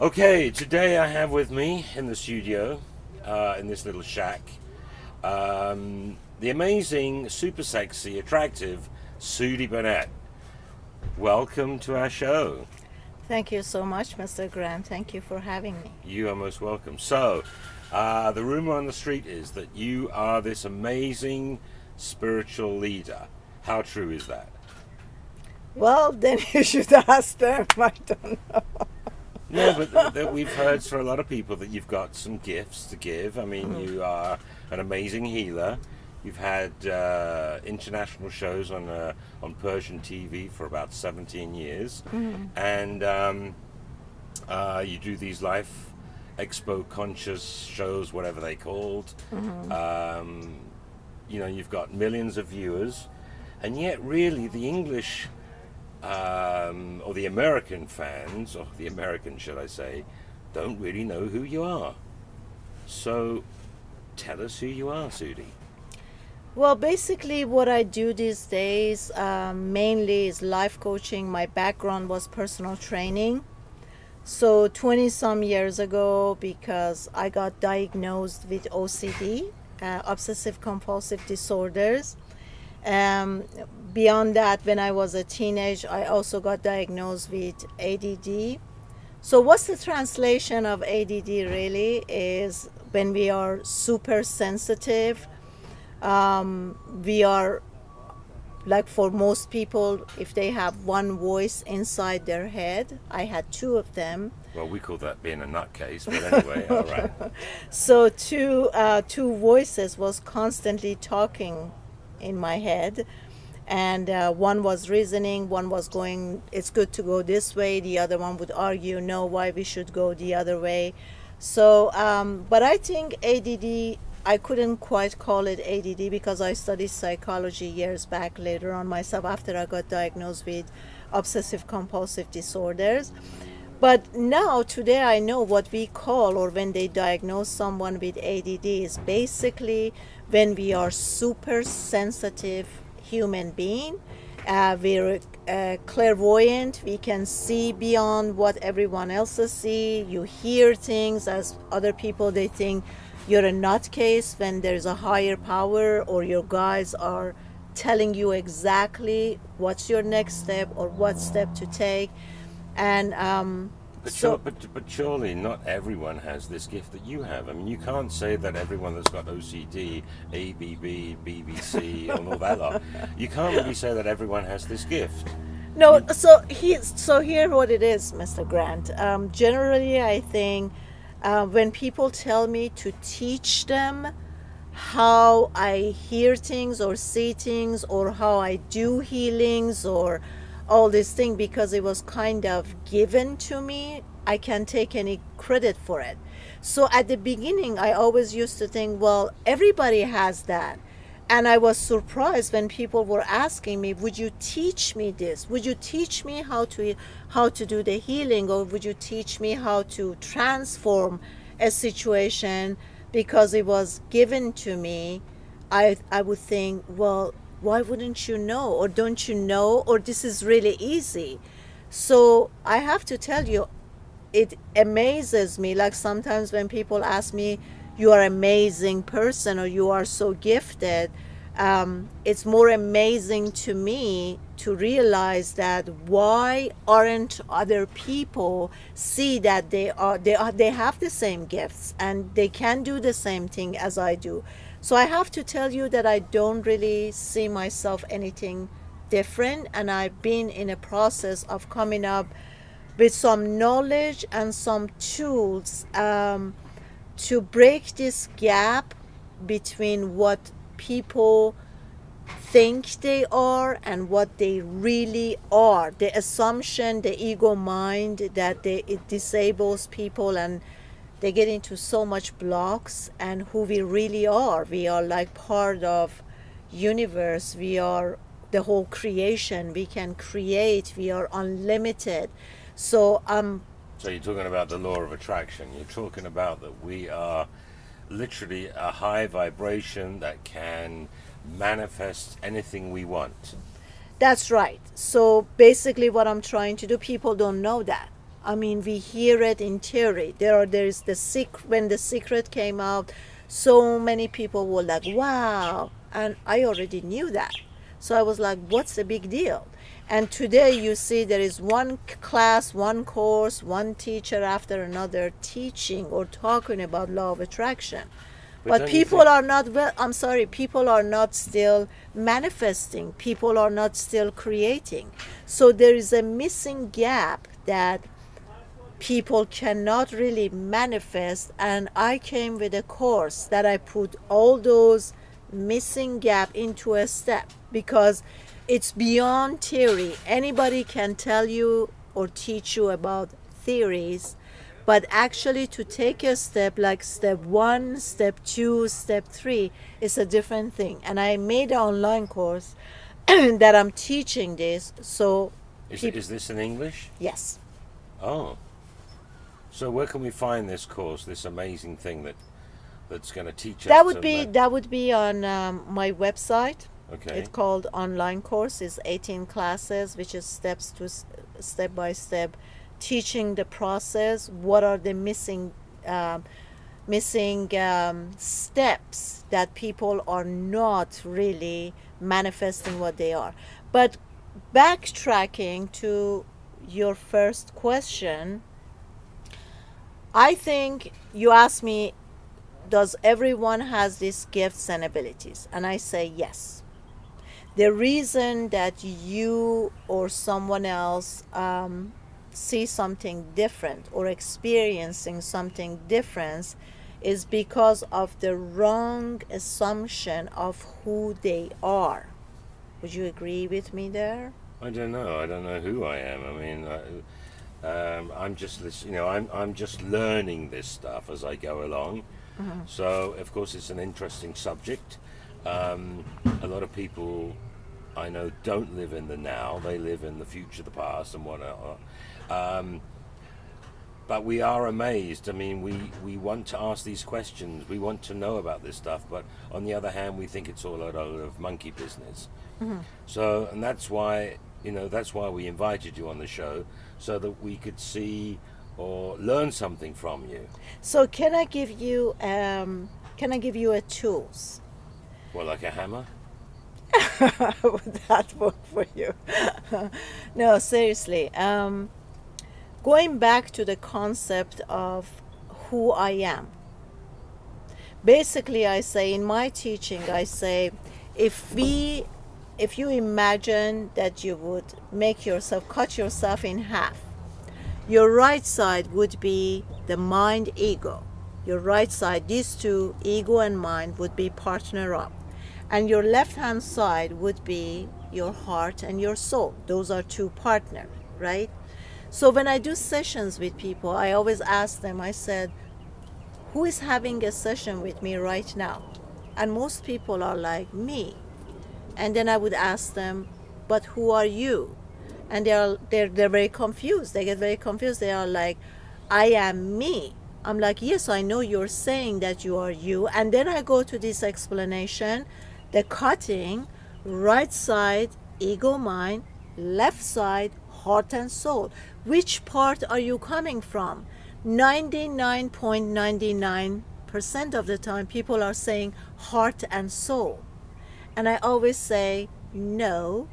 Okay, today I have with me in the studio, in this little shack, the amazing, super sexy, attractive Sudi Burnett. Welcome to our show. Thank you so much, Mr. Grant. Thank you for having me. You are most welcome. So, the rumor on the street is that you are this amazing spiritual leader. How true is that? Well, then you should ask them. I don't know. No, but we've heard for a lot of people that you've got some gifts to give. I mean, you are an amazing healer. You've had international shows on Persian TV for about 17 years, and you do these life expo conscious shows, whatever they called. You've got millions of viewers, and yet really the English or the American fans, or the Americans, should I say, don't really know who you are. So tell us who you are, Sudi. Well, basically, what I do these days mainly is life coaching. My background was personal training. So 20 some years ago, because I got diagnosed with OCD, obsessive compulsive disorders. Beyond that, when I was a teenager, I also got diagnosed with ADD. So what's the translation of ADD really is when we are super sensitive. We are, like for most people, if they have one voice inside their head, I had two of them. Well, we call that being a nutcase, but anyway, all right. So two voices was constantly talking in my head, and one was reasoning, one was going, it's good to go this way, the other one would argue, no, why we should go the other way. So but I think ADD, I couldn't quite call it ADD because I studied psychology years back later on myself after I got diagnosed with obsessive compulsive disorders. But now, today, I know what we call, or when they diagnose someone with ADD, is basically when we are super sensitive human being. We're clairvoyant. We can see beyond what everyone else see. You hear things as other people, they think you're a nutcase when there's a higher power, or your guides are telling you exactly what's your next step or what step to take. And But surely not everyone has this gift that you have. I mean, you can't say that everyone that's got OCD, ABB, BBC, and all that lot. You can't really say that everyone has this gift. No, so here what it is, Mr. Grant. Generally, I think when people tell me to teach them how I hear things or see things or how I do healings or all this thing, because it was kind of given to me, I can't take any credit for it. So at the beginning, I always used to think, well, everybody has that. And I was surprised when people were asking me, would you teach me this? Would you teach me how to do the healing, or would you teach me how to transform a situation? Because it was given to me, I would think, well, why wouldn't you know? Or don't you know? Or this is really easy. So I have to tell you, it amazes me. Like sometimes when people ask me, you are an amazing person or you are so gifted, it's more amazing to me to realize that why aren't other people see that they have the same gifts and they can do the same thing as I do. So I have to tell you that I don't really see myself anything different, and I've been in a process of coming up with some knowledge and some tools to break this gap between what people think they are and what they really are. The assumption, the ego mind that it disables people, and they get into so much blocks, and who we really are. We are like part of universe. We are the whole creation. We can create. We are unlimited. So So you're talking about the law of attraction. You're talking about that we are literally a high vibration that can manifest anything we want. that's right. So basically what I'm trying to do, people don't know that. I mean, we hear it in theory. There is the secret. When The Secret came out, so many people were like, "Wow!" And I already knew that, so I was like, "What's the big deal?" And today you see there is one class, one course, one teacher after another teaching or talking about law of attraction. But don't you people think- are not, well, I'm sorry, people are not still manifesting. People are not still creating. So there is a missing gap that people cannot really manifest. And I came with a course that I put all those missing gap into a step, because it's beyond theory. Anybody can tell you or teach you about theories, but actually to take a step like step 1, step 2, step 3 is a different thing. And I made an online course that I'm teaching this. So Is this in English? yes, Oh. So where can we find this course, this amazing thing that's going to teach us? that would be on my website. Okay. It's called online course. It's 18 classes, which is step by step, teaching the process. What are the missing steps that people are not really manifesting what they are. But backtracking to your first question, I think you asked me, does everyone has these gifts and abilities? And I say yes. The reason that you or someone else see something different or experiencing something different is because of the wrong assumption of who they are. Would you agree with me there? I don't know. I don't know who I am. I mean, I'm just I'm just learning this stuff as I go along. So of course it's an interesting subject. A lot of people I know don't live in the now; they live in the future, the past, and whatnot. But we are amazed. I mean, we want to ask these questions. We want to know about this stuff. But on the other hand, we think it's all a lot of monkey business. So, and that's why we invited you on the show, so that we could see or learn something from you. So can I give you a tools? Well, like a hammer. Would that work for you? No, seriously. Going back to the concept of who I am. Basically, I say in my teaching, I say, if you imagine that you would cut yourself in half, your right side would be the mind ego. Your right side, these two, ego and mind, would be partner up. And your left hand side would be your heart and your soul. Those are two partners, right? So when I do sessions with people, I always ask them, I said, who is having a session with me right now? And most people are like, me. And then I would ask them, but who are you? And they're very confused. They get very confused. They are like, I am me. I'm like, yes, I know you're saying that you are you. And then I go to this explanation, the cutting, right side, ego, mind, left side, heart and soul. Which part are you coming from? 99.99% of the time, people are saying heart and soul. And I always say, no,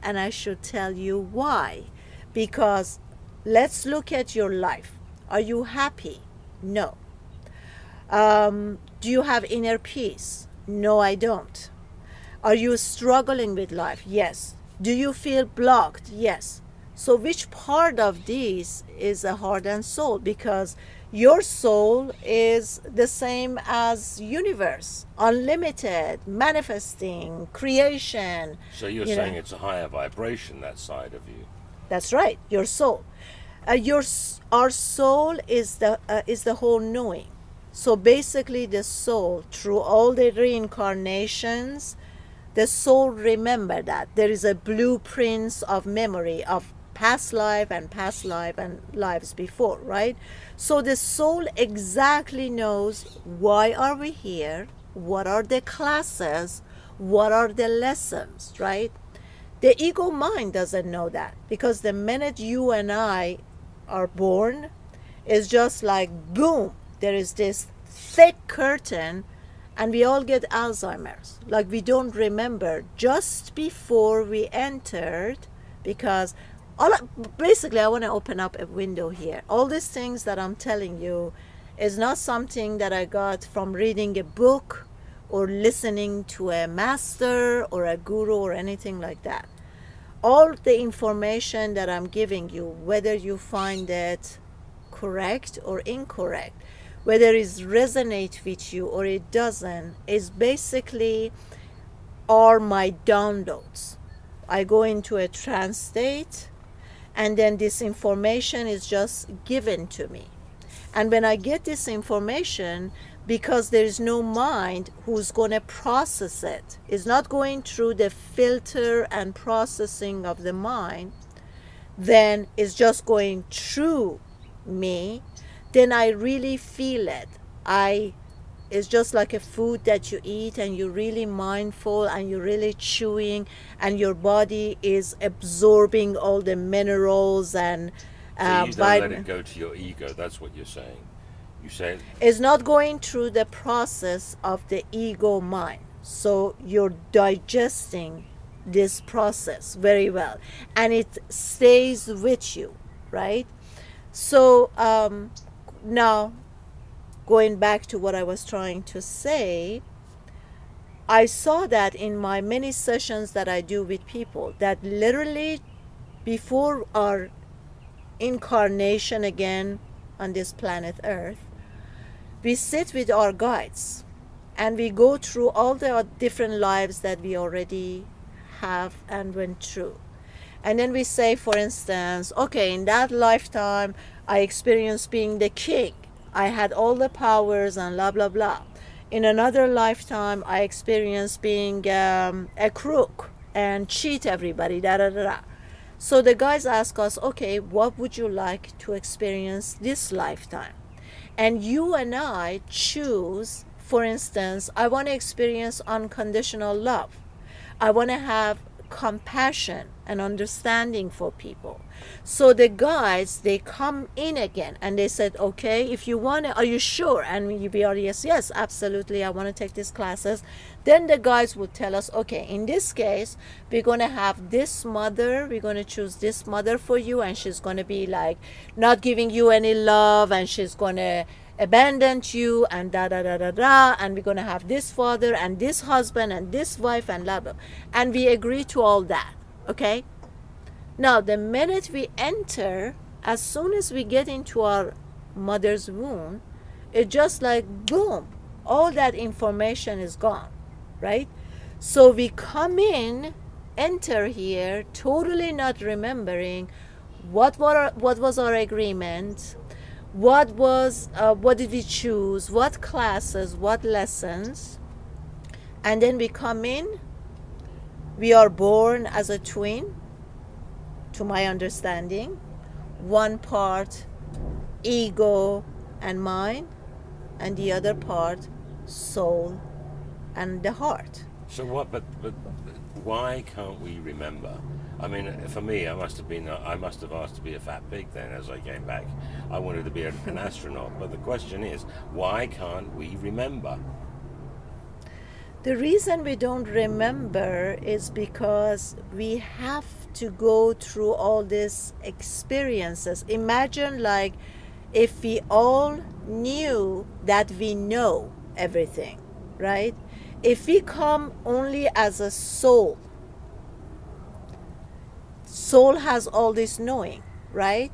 and I should tell you why. Because let's look at your life. Are you happy? No. Do you have inner peace? No, I don't. Are you struggling with life? Yes. Do you feel blocked? Yes. So which part of these is a heart and soul? Because your soul is the same as universe, unlimited, manifesting, creation. So you're saying it's a higher vibration, that side of you. That's right, your soul. Our soul is the whole knowing. So basically, the soul, through all the reincarnations, the soul remember that there is a blueprint of memory of past life and lives before, right? So the soul exactly knows, why are we here, what are the classes, what are the lessons, right? The ego mind doesn't know that, because the minute you and I are born, is just like boom, there is this thick curtain, and we all get Alzheimer's. Like we don't remember just before we entered, because basically I want to open up a window here. All these things that I'm telling you is not something that I got from reading a book or listening to a master or a guru or anything like that. All the information that I'm giving you, whether you find it correct or incorrect, whether it resonates with you or it doesn't, is basically are my downloads. I go into a trance state, and then this information is just given to me. And when I get this information, because there is no mind who's going to process it, it's not going through the filter and processing of the mind, then it's just going through me, then I really feel it. It's just like a food that you eat and you're really mindful and you're really chewing and your body is absorbing all the minerals and So you don't let it go to your ego, that's what you're saying. You say it's not going through the process of the ego mind. So you're digesting this process very well and it stays with you, right? So now going back to what I was trying to say, I saw that in my many sessions that I do with people, that literally before our incarnation again on this planet Earth, we sit with our guides and we go through all the different lives that we already have and went through. And then we say, for instance, okay, in that lifetime, I experienced being the king. I had all the powers and blah, blah, blah. In another lifetime, I experienced being a crook and cheat everybody, da, da, da, da. So the guys ask us, okay, what would you like to experience this lifetime? And you and I choose, for instance, I want to experience unconditional love. I want to have compassion and understanding for people. So the guys, they come in again and they said, okay, if you want to, are you sure? And we are, yes, absolutely, I want to take these classes. Then the guys would tell us, okay, in this case, we're going to have this mother, we're going to choose this mother for you, and she's going to be like not giving you any love, and she's going to abandon you, and da da da da da, and we're going to have this father and this husband and this wife and blah blah, and we agree to all that. Okay, now the minute we enter, as soon as we get into our mother's womb, it's just like boom, all that information is gone, right? So we come in, enter here, totally not remembering what was our agreement, what did we choose, what classes, what lessons, and then we come in. We are born as a twin, to my understanding, one part ego and mind, and the other part soul and the heart. so what? But why can't we remember? I mean, for me, I must have asked to be a fat pig then as I came back. I wanted to be an astronaut. But the question is, why can't we remember? The reason we don't remember is because we have to go through all these experiences. Imagine like if we all knew that we know everything, right? If we come only as a soul, soul has all this knowing, right?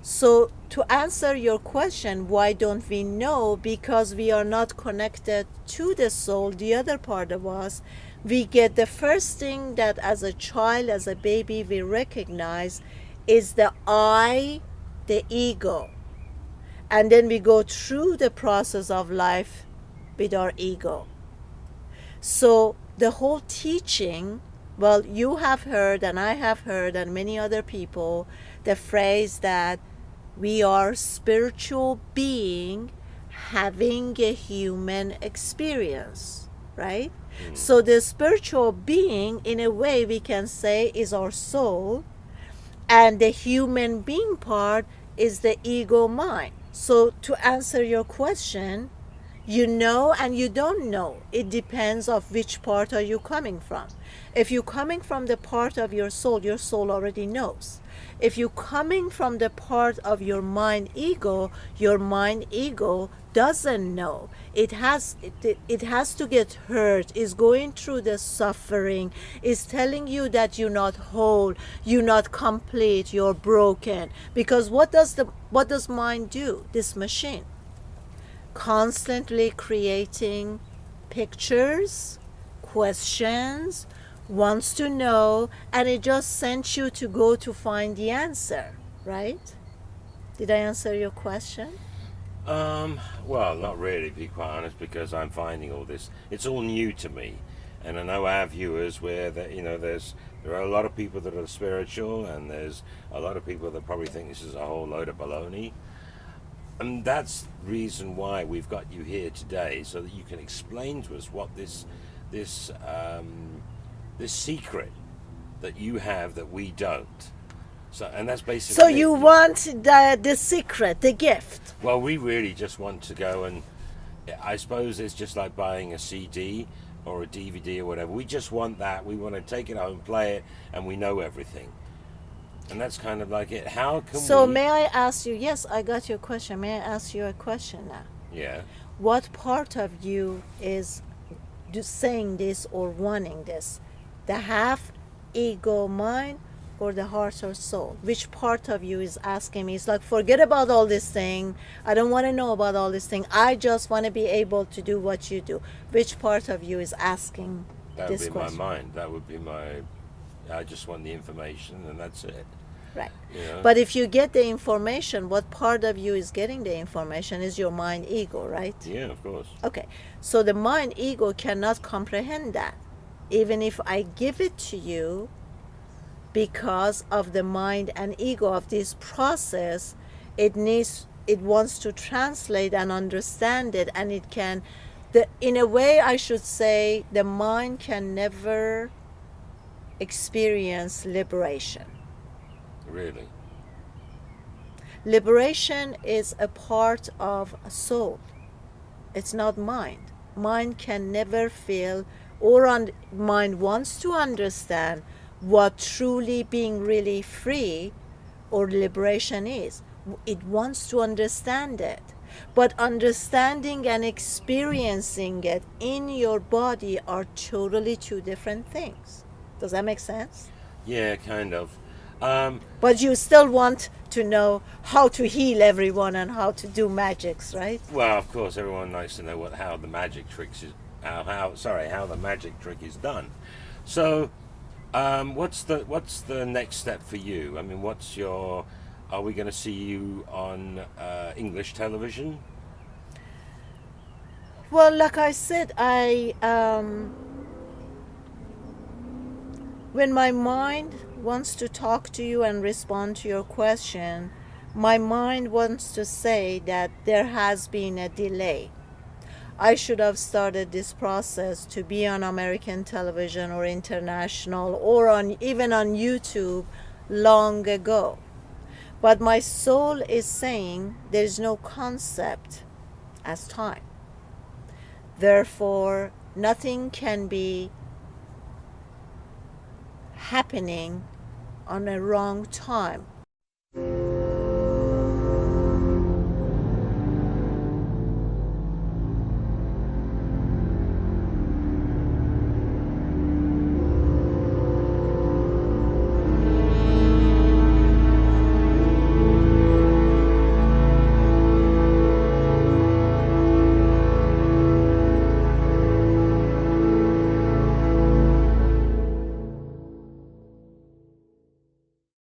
So to answer your question, why don't we know? Because we are not connected to the soul, the other part of us. We get the first thing that as a child, as a baby, we recognize is the I, the ego. And then we go through the process of life with our ego. So the whole teaching, well, you have heard and I have heard and many other people, the phrase that we are spiritual being having a human experience, right? So the spiritual being, in a way we can say, is our soul, and the human being part is the ego mind. So to answer your question, you know and you don't know. It depends of which part are you coming from. If you're coming from the part of your soul already knows. If you're coming from the part of your your mind ego doesn't know. It has to get hurt, is going through the suffering, is telling you that you're not whole, you're not complete, you're broken. Because what does mind do? This machine constantly creating pictures, questions, wants to know, and it just sent you to go to find the answer, right? Did I answer your question? Well, not really, to be quite honest, because I'm finding all this. It's all new to me, and I know our viewers where that there are a lot of people that are spiritual, and there's a lot of people that probably think this is a whole load of baloney. And that's the reason why we've got you here today, so that you can explain to us what this secret that you have that we don't. So, and that's basically. So you want the secret, the gift. Well, we really just want to go, and I suppose it's just like buying a CD or a DVD or whatever. We just want that. We want to take it home, play it, and we know everything. And that's kind of like it. How can So we? may I ask you, yes, I got your question. May I ask you a question now? Yeah. What part of you is saying this or wanting this? The half ego mind or the heart or soul? Which part of you is asking me? It's like, forget about all this thing. I don't want to know about all this thing. I just want to be able to do what you do. Which part of you is asking That would this be question? my mind. That would be my. I just want the information, and that's it. Right. You know? But if you get the information, what part of you is getting the information is your mind ego, right? Yeah, of course. Okay. So the mind ego cannot comprehend that. Even if I give it to you, because of the mind and ego of this process, it wants to translate and understand it, and it can in a way I should say the mind can never experience liberation. Really. Liberation is a part of a soul. It's not mind. Mind can never feel, mind wants to understand what truly being really free or liberation is. It wants to understand it. But understanding and experiencing it in your body are totally two different things. Does that make sense? Yeah, kind of. But you still want to know how to heal everyone and how to do magics, right? Well, of course, everyone likes to know how the magic tricks is how the magic trick is done. So, what's the next step for you? I mean, are we going to see you on English television? Well, like I said, when my mind wants to talk to you and respond to your question, my mind wants to say that there has been a delay. I should have started this process to be on American television or international or even on YouTube long ago. But my soul is saying there is no concept as time. Therefore, nothing can be happening on a wrong time